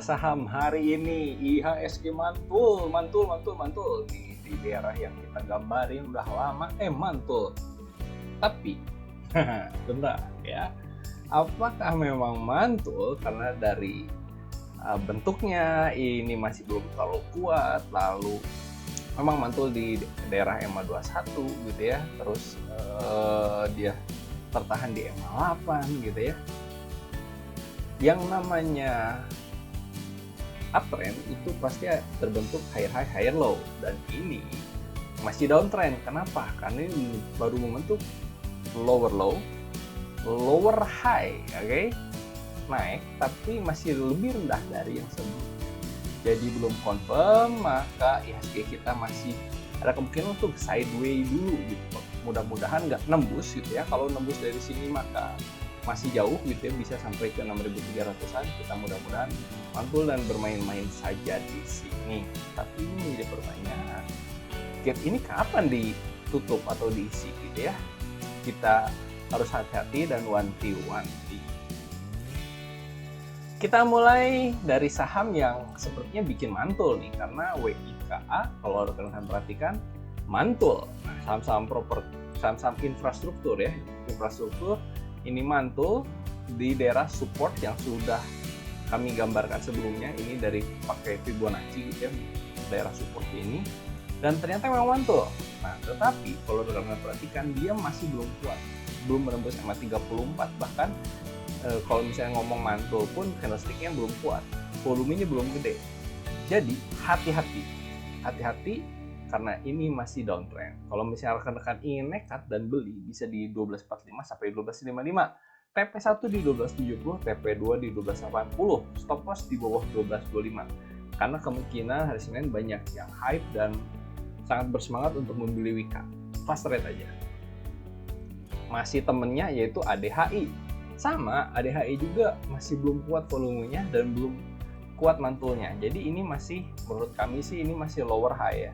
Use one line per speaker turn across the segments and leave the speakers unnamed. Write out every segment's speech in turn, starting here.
saham hari ini IHSG mantul di daerah yang kita gambarin udah lama mantul. Tapi bentar ya, apakah memang mantul karena dari bentuknya ini masih belum terlalu kuat, lalu memang mantul di daerah EMA 21 gitu ya, terus dia tertahan di EMA 8 gitu ya. Yang namanya uptrend itu pasti terbentuk higher high higher low, dan ini masih downtrend. Kenapa? Karena ini baru membentuk lower low lower high, oke? Naik tapi masih lebih rendah dari yang sebelumnya. Jadi belum confirm, maka IHSG kita masih ada kemungkinan untuk sideways dulu gitu. Mudah-mudahan nggak nembus gitu ya. Kalau nembus dari sini maka masih jauh gitu ya, bisa sampai ke 6.300-an. Kita mudah-mudahan mantul dan bermain-main saja di sini. Tapi ini menjadi pertanyaan, gap ini kapan ditutup atau diisi gitu ya? Kita harus hati-hati dan wanti-wanti. Kita mulai dari saham yang sepertinya bikin mantul nih, karena WIKA kalau rekan-rekan perhatikan mantul. Nah, saham-saham infrastruktur ya, infrastruktur ini mantul di daerah support yang sudah kami gambarkan sebelumnya. Ini dari pakai Fibonacci gitu ya, daerah support ini, dan ternyata memang mantul. Nah, tetapi kalau rekan-rekan perhatikan dia masih belum kuat, belum menembus EMA 34. Bahkan kalau misalnya ngomong mantul pun candlestick-nya belum kuat, volumenya belum gede. Jadi hati-hati karena ini masih downtrend. Kalau misalnya rekan-rekan ingin nekat dan beli, bisa di 12.45 sampai 12.55. TP1 di 12.70, TP2 di 12.80, stop loss di bawah 12.25. Karena kemungkinan hari Senin banyak yang hype dan sangat bersemangat untuk membeli WIKA. Fast rate aja. Masih temennya yaitu ADHI. Sama, ADHI juga masih belum kuat volumenya dan belum kuat mantulnya. Jadi ini masih, menurut kami sih ini masih lower high ya.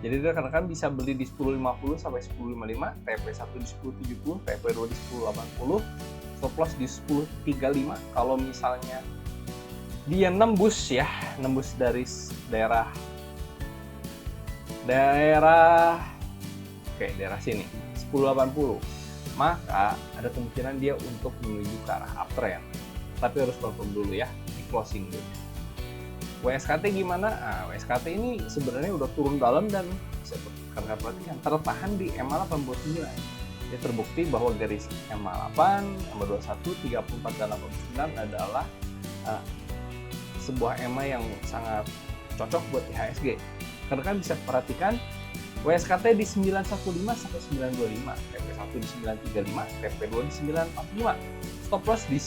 Jadi rekan-rekan bisa beli di 10.50 sampai 10.55, TP1 di 10.70, TP2 di 10.80, stop loss di 10.35. Kalau misalnya dia nembus dari daerah sini 10.80, maka ada kemungkinan dia untuk menuju ke arah uptrend. Tapi harus confirm dulu ya, di closing dulu. WSKT gimana? Nah, WSKT ini sebenarnya udah turun dalam dan bisa karena perhatikan tertahan di EMA 89. Ini terbukti bahwa garis EMA 8, EMA 21, 34 dan 89 adalah sebuah EMA yang sangat cocok buat IHSG. Karena kan bisa perhatikan WSKT di 915 sampai 925, TP1 di 935, TP2 di 945, stop loss di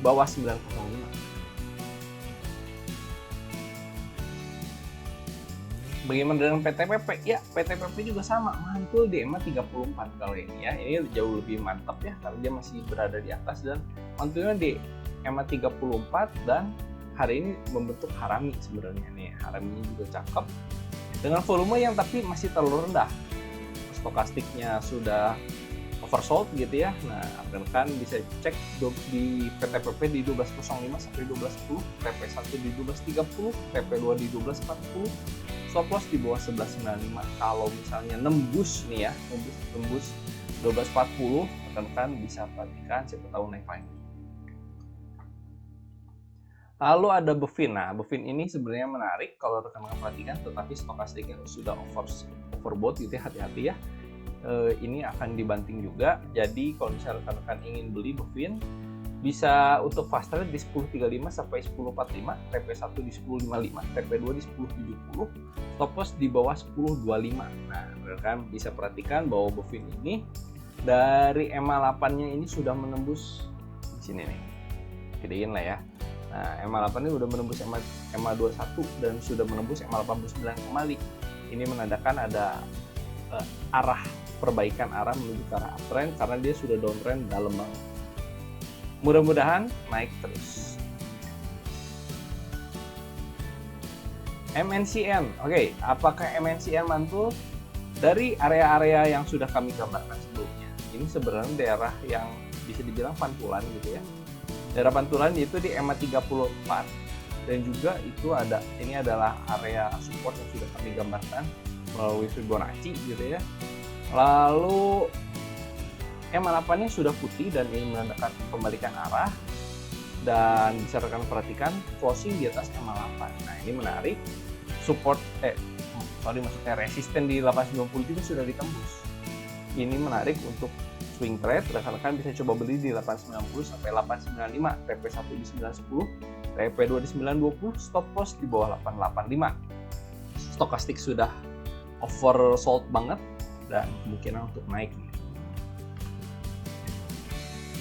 bawah 905. Bagaimana dengan PTPP? Ya, PTPP juga sama, mantul di EMA 34 kali ini ya. Ini jauh lebih mantap ya, karena dia masih berada di atas dan mantulnya di EMA 34 dan hari ini membentuk harami sebenarnya nih. Haraminya juga cakep. Dengan volume yang tapi masih terlalu rendah. Stokastiknya sudah oversold gitu ya. Nah, rekan bisa cek di PTPP di 12.05 sampai 12.10, TP1 di 12.30, TP2 di 12.40, stop loss di bawah 11.95. Kalau misalnya nembus nih ya, nembus 12.40, rekan bisa perhatikan siapa tahu naik lagi. Lalu ada Bevin. Nah, Bevin ini sebenarnya menarik kalau rekan-rekan perhatikan, tetapi stokastiknya sudah overbought gitu ya, hati-hati ya. Ini akan dibanting juga. Jadi kalau misalnya rekan-rekan ingin beli Bevin, bisa untuk fast trade di 10.35 sampai 10.45, TP1 di 10.55, TP2 di 10.70, stop loss di bawah 10.25. Nah, rekan bisa perhatikan bahwa Bevin ini dari EMA 8-nya ini sudah menembus di sini nih. Gedein lah ya. Nah, EMA 8 ini sudah menembus EMA 21 dan sudah menembus EMA 89 kembali. Ini menandakan ada perbaikan arah menuju ke arah uptrend karena dia sudah downtrend dalam banget. Mudah-mudahan naik terus. MNCN. Oke, apakah MNCN mantul? Dari area-area yang sudah kami gambarkan sebelumnya. Ini sebenarnya daerah yang bisa dibilang pantulan gitu ya. Daerah pantulan yaitu di EMA 34 dan juga itu ini adalah area support yang sudah kami gambarkan melalui Fibonacci gitu ya. Lalu EMA8 nya sudah putih dan ini menandakan pembalikan arah, dan bisa rekan perhatikan closing di atas EMA8. Nah ini menarik, support maksudnya resisten di 890 juga sudah ditembus. Ini menarik untuk swing trade, rekan-rekan bisa coba beli di 890 sampai 895, TP1 di 910, TP2 di 920, stop loss di bawah 885. Stokastik sudah oversold banget dan kemungkinan untuk naik.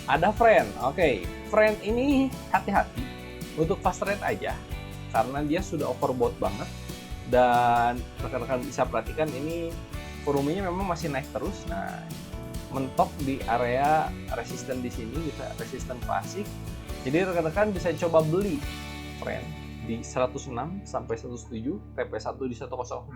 Ada friend, friend ini hati-hati untuk fast trade aja karena dia sudah overbought banget, dan rekan-rekan bisa perhatikan ini volumenya memang masih naik terus. Nah, mentok di area resisten di sini, kita resisten klasik. Jadi rekan-rekan bisa coba beli friend di 106 sampai 107, TP1 di 109,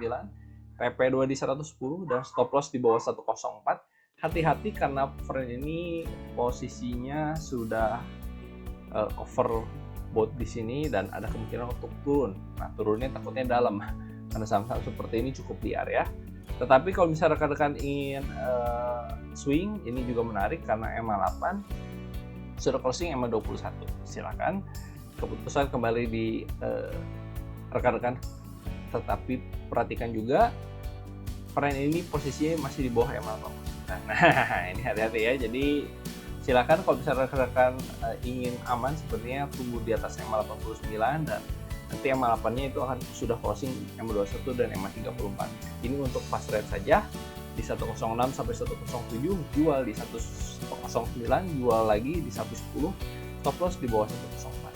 TP2 di 110, dan stop loss di bawah 104. Hati-hati karena friend ini posisinya sudah overbought di sini dan ada kemungkinan untuk turun. Nah, turunnya takutnya dalam karena saham-saham seperti ini cukup liar ya. Tetapi kalau misalnya rekan-rekan ingin swing, ini juga menarik karena EMA8 sudah closing EMA21. Silakan keputusan kembali di rekan-rekan, tetapi perhatikan juga friend ini posisinya masih di bawah EMA8. Nah ini hati-hati ya. Jadi silakan kalau misalnya rekan-rekan ingin aman, sepertinya tunggu di atas EMA89, dan nanti EMA8-nya itu akan sudah closing EMA21 dan EMA34. Ini untuk fast trade saja di 106 sampai 107, jual di 109, jual lagi di 110, stop loss di bawah 104.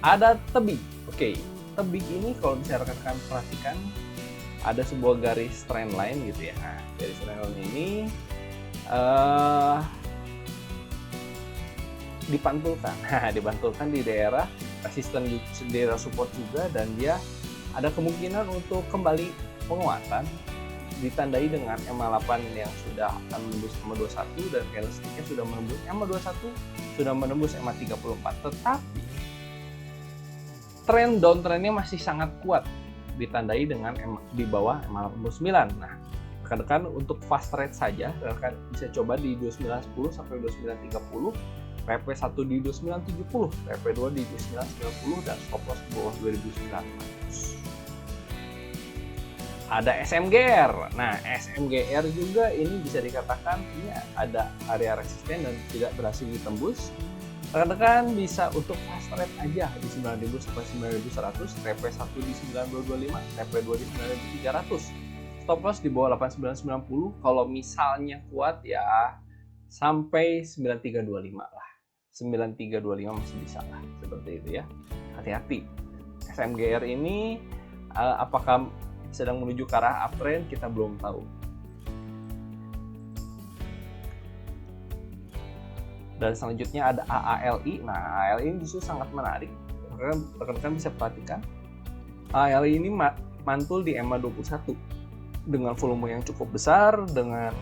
Ada tebing. Tebing ini kalau misalnya rekan-rekan perhatikan ada sebuah garis trend line gitu ya. Nah, garis trend line ini dipantulkan di daerah resisten, di daerah support juga, dan dia ada kemungkinan untuk kembali penguatan, ditandai dengan EMA8 yang sudah akan menembus EMA21 dan candlesticknya sudah menembus EMA21, sudah menembus EMA34. Tetapi tren downtrendnya masih sangat kuat, ditandai dengan di bawah EMA89. Nah, rekan-rekan untuk fast trade saja, rekan bisa coba di 2910 sampai 2930, TP1 di 2970, TP2 di 2990, dan stop loss di bawah 2900. Ada SMGR. Nah, SMGR juga ini bisa dikatakan ini ada area resisten dan tidak berhasil ditembus. Rekan-rekan bisa untuk fast trade aja di 9.000 sampai 9.100, TP1 di 9.225, TP2 di 9.300. Stop loss di bawah 8.990. Kalau misalnya kuat ya sampai 9.325 lah. 9.325 masih bisa lah, seperti itu ya. Hati-hati. SMGR ini apakah sedang menuju ke arah uptrend, kita belum tahu. Dan selanjutnya ada AALI. Nah, AALI ini justru sangat menarik. Rekan-rekan bisa perhatikan. AALI ini mantul di EMA21 dengan volume yang cukup besar, dengan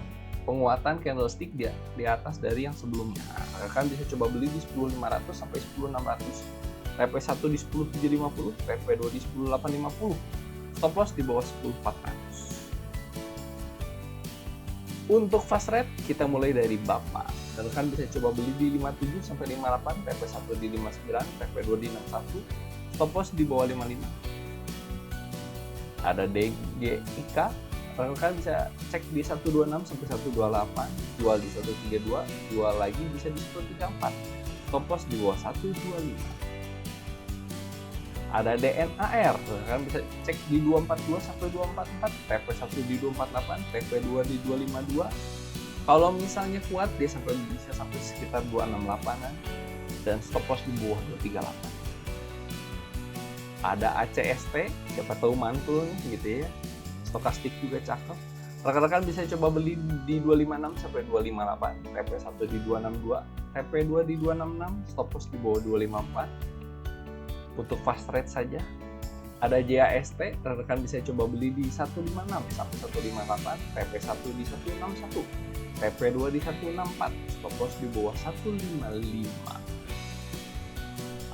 penguatan candlestick di atas dari yang sebelumnya. Rekan bisa coba beli di 10.500 sampai 10.600, TP1 di 10.750, TP2 di 10.850. Stop loss di bawah 10.400. Untuk fast trade kita mulai dari Bapak. Dan kan bisa coba beli di 57 sampai 58, TP1 di 59, TP2 di 61, stop loss di bawah 55. Ada DGIK, kan bisa cek di 126 sampai 128, jual di 132, jual lagi bisa di 134, stop loss di bawah 125. Ada DNAR, kan bisa cek di 242 sampai 244, TP1 di 248, TP2 di 252. Kalau misalnya kuat dia bisa sampai sekitar 268-an dan stop loss di bawah 238. Ada ACST, siapa tahu mantul nih gitu ya. Stokastik juga cakep. Rekan-rekan bisa coba beli di 256 sampai 258, TP1 di 262, TP2 di 266, stop loss di bawah 254. Untuk fast trade saja ada JAST, rekan bisa coba beli di 156 sampai 158, TP1 di 161, TP2 di 164, stop loss di bawah 155.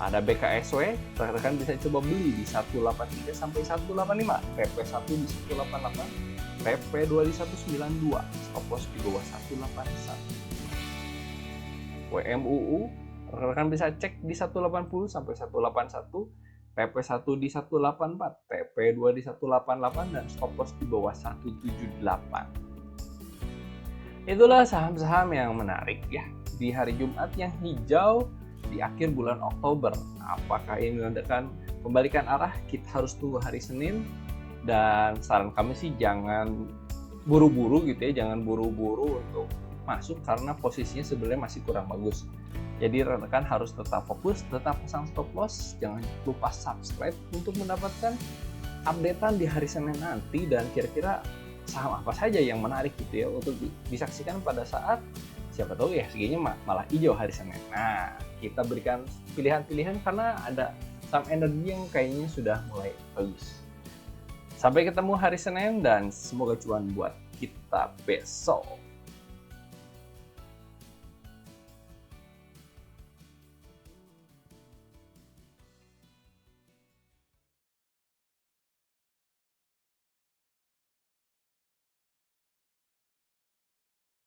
Ada BKSW, rekan-rekan bisa coba beli di 183 sampai 185, PP1 di 188, PP2 di 192, stop loss di bawah 181. WMUU, rekan-rekan bisa cek di 180 sampai 181, PP1 di 184, PP2 di 188, dan stop loss di bawah 178. Itulah saham-saham yang menarik ya di hari Jumat yang hijau di akhir bulan Oktober. Apakah ini menandakan pembalikan arah? Kita harus tunggu hari Senin, dan saran kami sih jangan buru-buru gitu ya, jangan buru-buru untuk masuk karena posisinya sebenarnya masih kurang bagus. Jadi rekan harus tetap fokus, tetap pasang stop loss, jangan lupa subscribe untuk mendapatkan updatean di hari Senin nanti, dan kira-kira saham apa saja yang menarik gitu ya untuk disaksikan pada saat siapa tahu ya segini malah hijau hari Senin. Nah, kita berikan pilihan-pilihan karena ada saham energi yang kayaknya sudah mulai bagus. Sampai ketemu hari Senin dan semoga cuan buat kita besok.